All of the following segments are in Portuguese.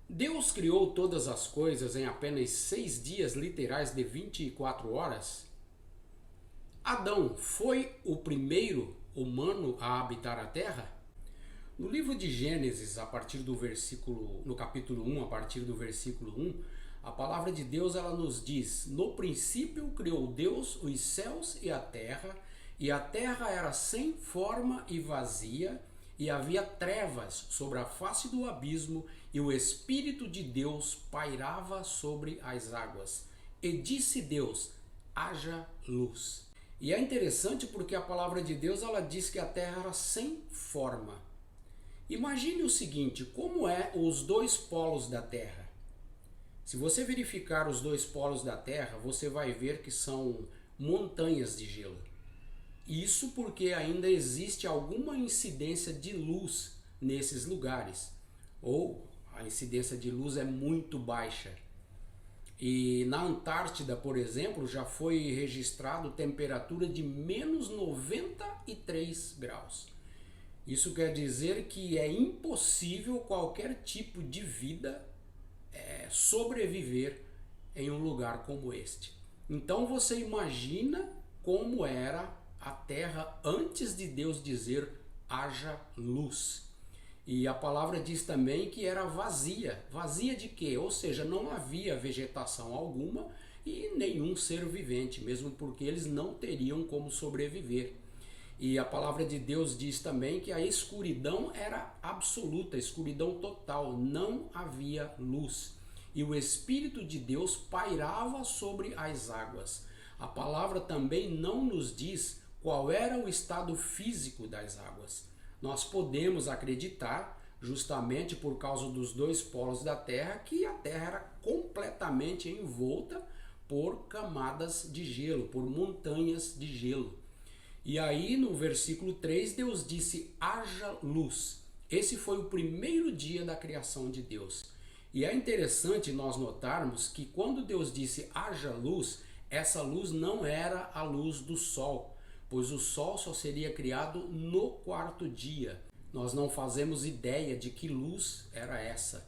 Deus criou todas as coisas em apenas 6 dias literais de 24 horas? Adão foi o primeiro humano a habitar a terra? No livro de Gênesis, no capítulo 1, a partir do versículo 1, a palavra de Deus ela nos diz: No princípio criou Deus os céus e a terra era sem forma e vazia, e havia trevas sobre a face do abismo, e o Espírito de Deus pairava sobre as águas. E disse Deus: haja luz. E é interessante porque a palavra de Deus ela diz que a terra era sem forma. Imagine o seguinte: como é os dois polos da Terra? Se você verificar os dois polos da Terra, você vai ver que são montanhas de gelo. Isso porque ainda existe alguma incidência de luz nesses lugares, ou a incidência de luz é muito baixa. E na Antártida, por exemplo, já foi registrado temperatura de menos 93 graus. Isso quer dizer que é impossível qualquer tipo de vida sobreviver em um lugar como este. Então você imagina como era a Terra antes de Deus dizer haja luz. E a palavra diz também que era vazia. Vazia de quê? Ou seja, não havia vegetação alguma e nenhum ser vivente, mesmo porque eles não teriam como sobreviver. E a palavra de Deus diz também que a escuridão era absoluta, escuridão total, não havia luz. E o Espírito de Deus pairava sobre as águas. A palavra também não nos diz qual era o estado físico das águas. Nós podemos acreditar, justamente por causa dos dois polos da Terra, que a Terra era completamente envolta por camadas de gelo, por montanhas de gelo. E aí no versículo 3 Deus disse: haja luz. Esse foi o primeiro dia da criação de Deus. E é interessante nós notarmos que quando Deus disse haja luz, essa luz não era a luz do sol, pois o sol só seria criado no quarto dia. Nós não fazemos ideia de que luz era essa.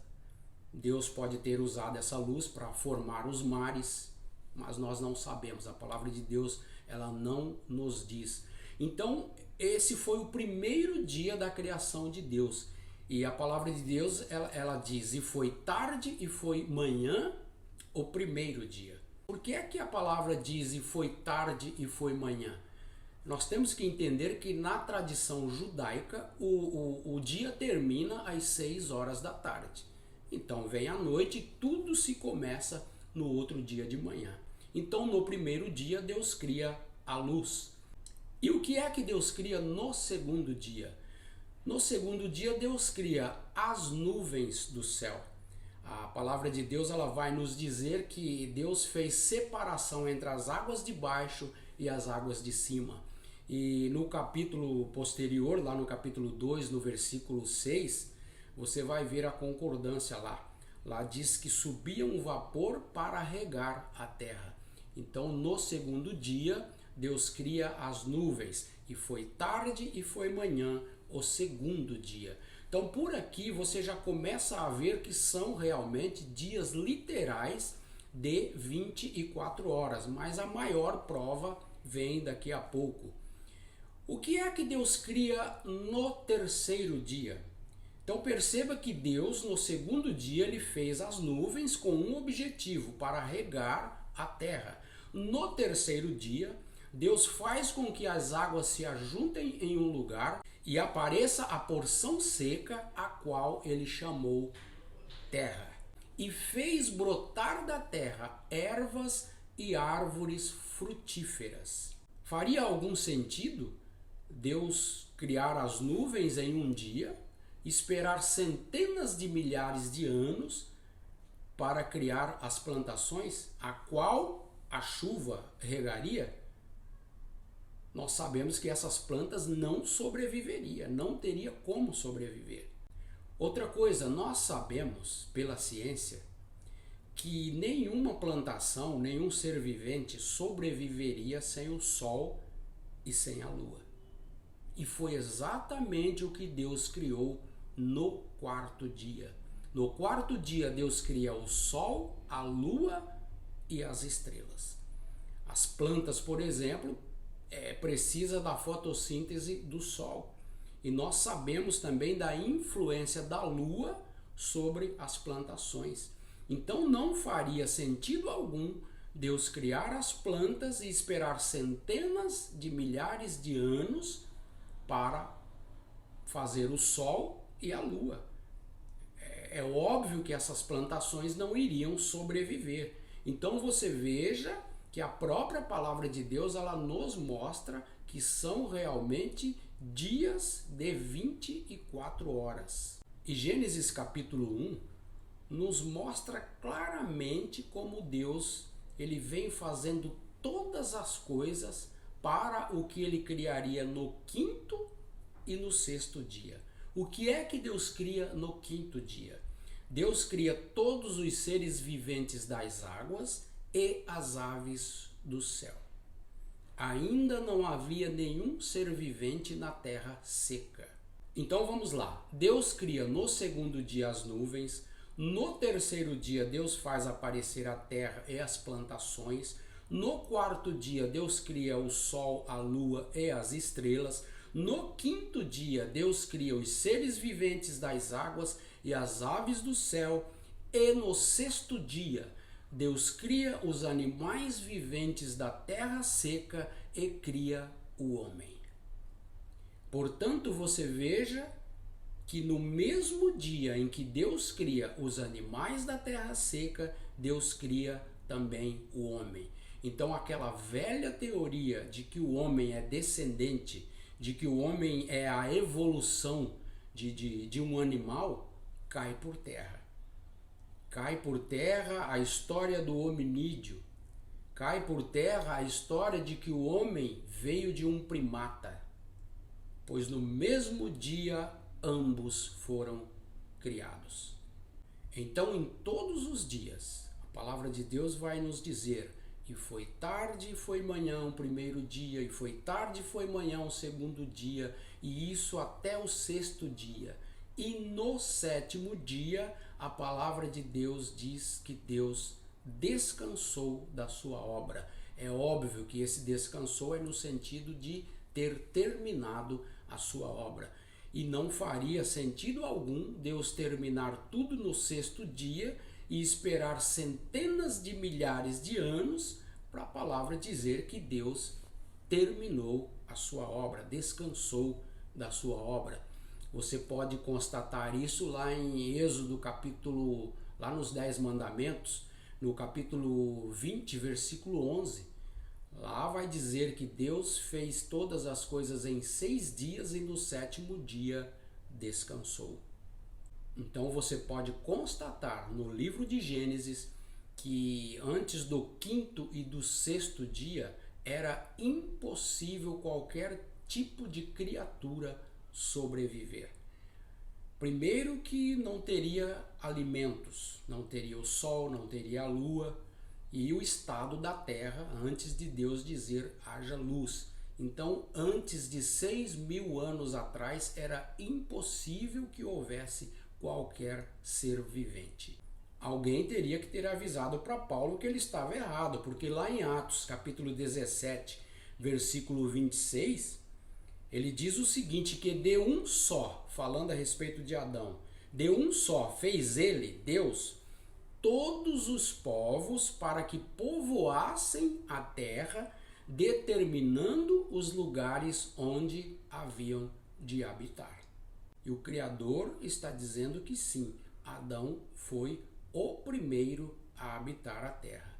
Deus pode ter usado essa luz para formar os mares, mas nós não sabemos. A palavra de Deus ela não nos diz. Então esse foi o primeiro dia da criação de Deus. E a palavra de Deus ela diz: e foi tarde e foi manhã o primeiro dia. Por que é que a palavra diz e foi tarde e foi manhã? Nós temos que entender que na tradição judaica o dia termina às 6 horas da tarde. Então vem a noite e tudo se começa no outro dia de manhã. Então no primeiro dia Deus cria a luz. E o que é que Deus cria no segundo dia? No segundo dia Deus cria as nuvens do céu. A palavra de Deus ela vai nos dizer que Deus fez separação entre as águas de baixo e as águas de cima. E no capítulo posterior, lá no capítulo 2, no versículo 6, você vai ver a concordância lá. Lá diz que subia um vapor para regar a terra. Então no segundo dia Deus cria as nuvens, e foi tarde e foi manhã o segundo dia. Então por aqui você já começa a ver que são realmente dias literais de 24 horas, mas a maior prova vem daqui a pouco. O que é que Deus cria no terceiro dia? Então perceba que Deus no segundo dia ele fez as nuvens com um objetivo, para regar a terra. No terceiro dia Deus faz com que as águas se ajuntem em um lugar e apareça a porção seca, a qual ele chamou terra. E fez brotar da terra ervas e árvores frutíferas. Faria algum sentido Deus criar as nuvens em um dia, esperar centenas de milhares de anos para criar as plantações, a qual a chuva regaria? Nós sabemos que essas plantas não sobreviveriam, não teria como sobreviver. Outra coisa, nós sabemos pela ciência que nenhuma plantação, nenhum ser vivente sobreviveria sem o sol e sem a lua. E foi exatamente o que Deus criou no quarto dia. No quarto dia, Deus cria o sol, a lua e as estrelas. As plantas, por exemplo, precisam da fotossíntese do sol. E nós sabemos também da influência da lua sobre as plantações. Então não faria sentido algum Deus criar as plantas e esperar centenas de milhares de anos para fazer o sol e a lua. É óbvio que essas plantações não iriam sobreviver. Então você veja que a própria palavra de Deus, ela nos mostra que são realmente dias de 24 horas. E Gênesis capítulo 1 nos mostra claramente como Deus ele vem fazendo todas as coisas para o que ele criaria no quinto e no sexto dia. O que é que Deus cria no quinto dia? Deus cria todos os seres viventes das águas e as aves do céu. Ainda não havia nenhum ser vivente na terra seca. Então vamos lá. Deus cria no segundo dia as nuvens. No terceiro dia, Deus faz aparecer a terra e as plantações. No quarto dia, Deus cria o sol, a lua e as estrelas. No quinto dia, Deus cria os seres viventes das águas e as aves do céu. E no sexto dia, Deus cria os animais viventes da terra seca e cria o homem. Portanto, você veja que no mesmo dia em que Deus cria os animais da terra seca, Deus cria também o homem. Então aquela velha teoria de que o homem é descendente, de que o homem é a evolução de um animal, cai por terra. Cai por terra a história do hominídeo. Cai por terra a história de que o homem veio de um primata. Pois no mesmo dia ambos foram criados. Então, em todos os dias, a palavra de Deus vai nos dizer: e foi tarde e foi manhã o primeiro dia, e foi tarde e foi manhã o segundo dia, e isso até o sexto dia. E no sétimo dia, a palavra de Deus diz que Deus descansou da sua obra. É óbvio que esse descansou é no sentido de ter terminado a sua obra. E não faria sentido algum Deus terminar tudo no sexto dia e esperar centenas de milhares de anos para a palavra dizer que Deus terminou a sua obra, descansou da sua obra. Você pode constatar isso lá em Êxodo capítulo, lá nos 10 mandamentos, no capítulo 20, versículo 11. Lá vai dizer que Deus fez todas as coisas em 6 dias e no sétimo dia descansou. Então você pode constatar no livro de Gênesis que antes do quinto e do sexto dia era impossível qualquer tipo de criatura sobreviver. Primeiro que não teria alimentos, não teria o sol, não teria a lua, e o estado da terra antes de Deus dizer haja luz. Então, antes de 6.000 anos atrás, era impossível que houvesse qualquer ser vivente. Alguém teria que ter avisado para Paulo que ele estava errado, porque lá em Atos, capítulo 17, versículo 26, ele diz o seguinte, que de um só, falando a respeito de Adão, de um só fez ele, Deus, todos os povos para que povoassem a terra, determinando os lugares onde haviam de habitar. E o Criador está dizendo que sim, Adão foi o primeiro a habitar a terra.